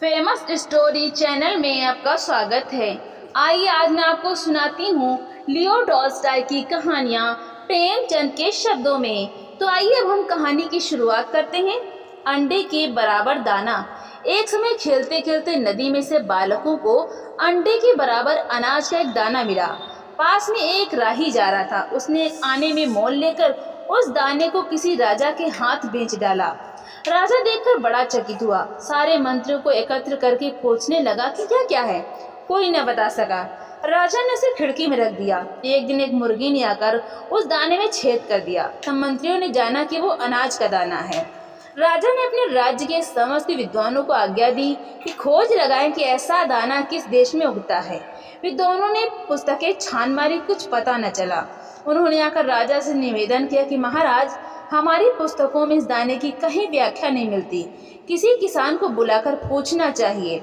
Famous story channel में आपका स्वागत है। आइए आज मैं आपको सुनाती हूँ लियो टॉल्स्टॉय की कहानियाँ प्रेमचंद के शब्दों में। तो आइए अब हम कहानी की शुरुआत करते हैं। अंडे के बराबर दाना। एक समय खेलते खेलते नदी में से बालकों को अंडे के बराबर अनाज का एक दाना मिला। पास में एक राही जा रहा था। उसने एक आने में मोल लेकर उस दाने को किसी राजा के हाथ बेच डाला। राजा देखकर बड़ा चकित हुआ। सारे मंत्रियों को एकत्र करके पूछने लगा कि क्या क्या है। कोई न बता सका। राजा ने उसे खिड़की में रख दिया। एक दिन एक मुर्गी ने आकर उस दाने में छेद कर दिया। तब मंत्रियों ने जाना कि वो अनाज का दाना है। राजा ने अपने राज्य के समस्त विद्वानों को आज्ञा दी कि खोज लगाएं कि ऐसा दाना किस देश में उगता है। विद्वानों ने पुस्तकें छान मारी, कुछ पता न चला। उन्होंने आकर राजा से निवेदन किया कि महाराज, हमारी पुस्तकों में इस दाने की कहीं व्याख्या नहीं मिलती। किसी किसान को बुलाकर पूछना चाहिए।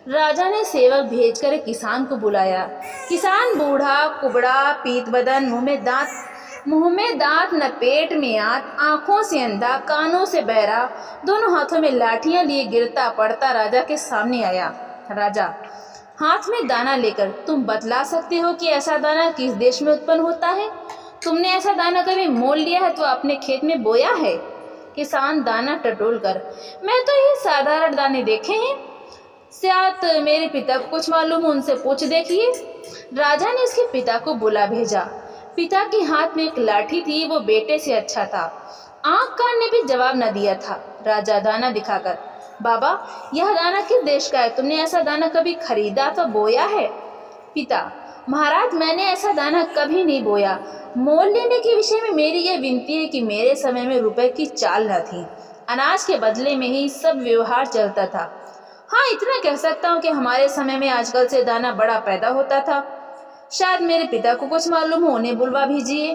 राजा ने सेवक भेजकर एक किसान को बुलाया। किसान बूढ़ा, कुबड़ा, पीत बदन, मुंह में दांत न पेट में आंत, आंखों से अंधा, कानों से बहरा, दोनों हाथों में लाठियां लिए गिरता पड़ता राजा के सामने आया। राजा, हाथ में दाना लेकर तुम बतला सकते हो कि ऐसा दाना किस देश में उत्पन्न होता है? तुमने ऐसा दाना कभी मोल लिया है तो अपने खेत में बोया है? किसान दाना टटोल कर, मैं तो ये साधारण दाने देखे हैं। शायद मेरे पिता को कुछ मालूम, उनसे पूछ देखिए। राजा ने उसके पिता को बुला भेजा। पिता के हाथ में एक लाठी थी। वो बेटे से अच्छा था। आंख कान ने भी जवाब न दिया था। राजा दाना दिखाकर, बाबा, यह दाना किस देश का है? तुमने ऐसा दाना कभी खरीदा तो बोया है? पिता, महाराज, मैंने ऐसा दाना कभी नहीं बोया। मोल लेने के विषय में मेरी यह विनती है कि मेरे समय में रुपए की चाल न थी। अनाज के बदले में ही सब व्यवहार चलता था। हाँ, इतना कह सकता हूँ कि हमारे समय में आजकल से दाना बड़ा पैदा होता था। शायद मेरे पिता को कुछ मालूम हो, उन्हें बुलवा भेजिए।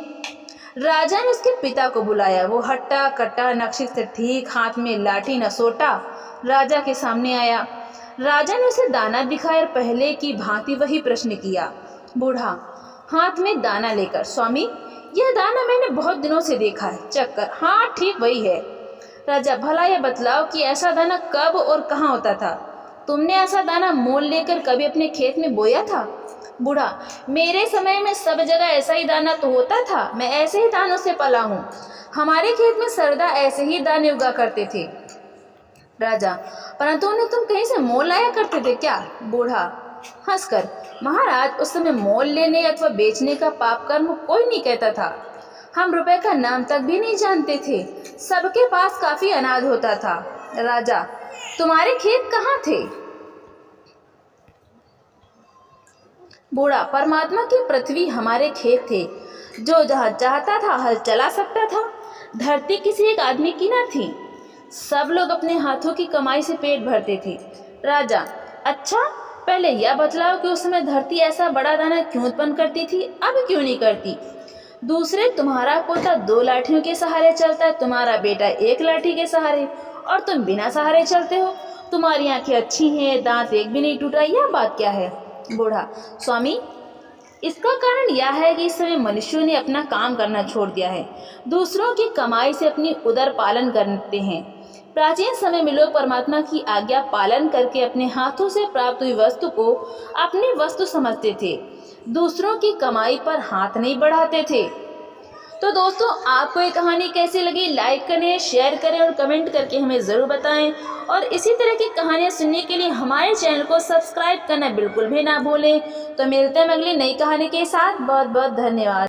राजा ने उसके पिता को बुलाया। वो हट्टा कट्टा, नक्शे से ठीक, हाथ में लाठी नसोटा, राजा के सामने आया। राजा ने उसे दाना दिखाया और पहले की भांति वही प्रश्न किया। बूढ़ा हाथ में दाना लेकर, स्वामी, यह दाना मैंने बहुत दिनों से देखा है। चक्कर, हाँ ठीक वही है। राजा, भला यह बतलाओ कि ऐसा दाना कब और कहाँ होता था? तुमने ऐसा दाना मोल लेकर कभी अपने खेत में बोया था? बूढ़ा, मेरे समय में सब जगह ऐसा ही दाना तो होता था। मैं ऐसे ही दानों से पला हूँ। हमारे खेत में सरदा ऐसे ही दाने उगा करते थे। राजा, परंतु उन्हें तुम कहीं से मोल लाया करते थे क्या? बूढ़ा हंसकर, महाराज, उस समय मोल लेने अथवा बेचने का पाप कर्म कोई नहीं कहता था। हम रुपए का नाम तक भी नहीं जानते थे। सबके पास काफी अनाज होता था। राजा, तुम्हारे खेत कहाँ थे? बूढ़ा, परमात्मा की पृथ्वी हमारे खेत थे। जो जहाँ चाहता था हल चला सकता था। धरती किसी एक आदमी की न थी। सब लोग अपने हाथों की कमाई से पेट भरते थे। राजा, अच्छा, पहले यह बतलाओ कि उस समय धरती ऐसा बड़ा दाना क्यों उत्पन्न करती थी, अब क्यों नहीं करती? दूसरे, तुम्हारा पोता 2 लाठियों के सहारे चलता है, तुम्हारा बेटा 1 लाठी के सहारे, और तुम बिना सहारे चलते हो। तुम्हारी आंखें अच्छी हैं, दांत एक भी नहीं टूटा, यह बात क्या है? बूढ़ा, स्वामी, इसका कारण यह है कि इस समय मनुष्यों ने अपना काम करना छोड़ दिया है। दूसरों की कमाई से अपनी उदर पालन करते हैं। प्राचीन समय में लोग परमात्मा की आज्ञा पालन करके अपने हाथों से प्राप्त हुई वस्तु को अपनी वस्तु समझते थे। दूसरों की कमाई पर हाथ नहीं बढ़ाते थे। तो दोस्तों, आपको ये कहानी कैसी लगी? लाइक करें, शेयर करें और कमेंट करके हमें ज़रूर बताएं। और इसी तरह की कहानियाँ सुनने के लिए हमारे चैनल को सब्सक्राइब करना बिल्कुल भी ना भूलें। तो मिलते हैं अगली नई कहानी के साथ। बहुत बहुत धन्यवाद।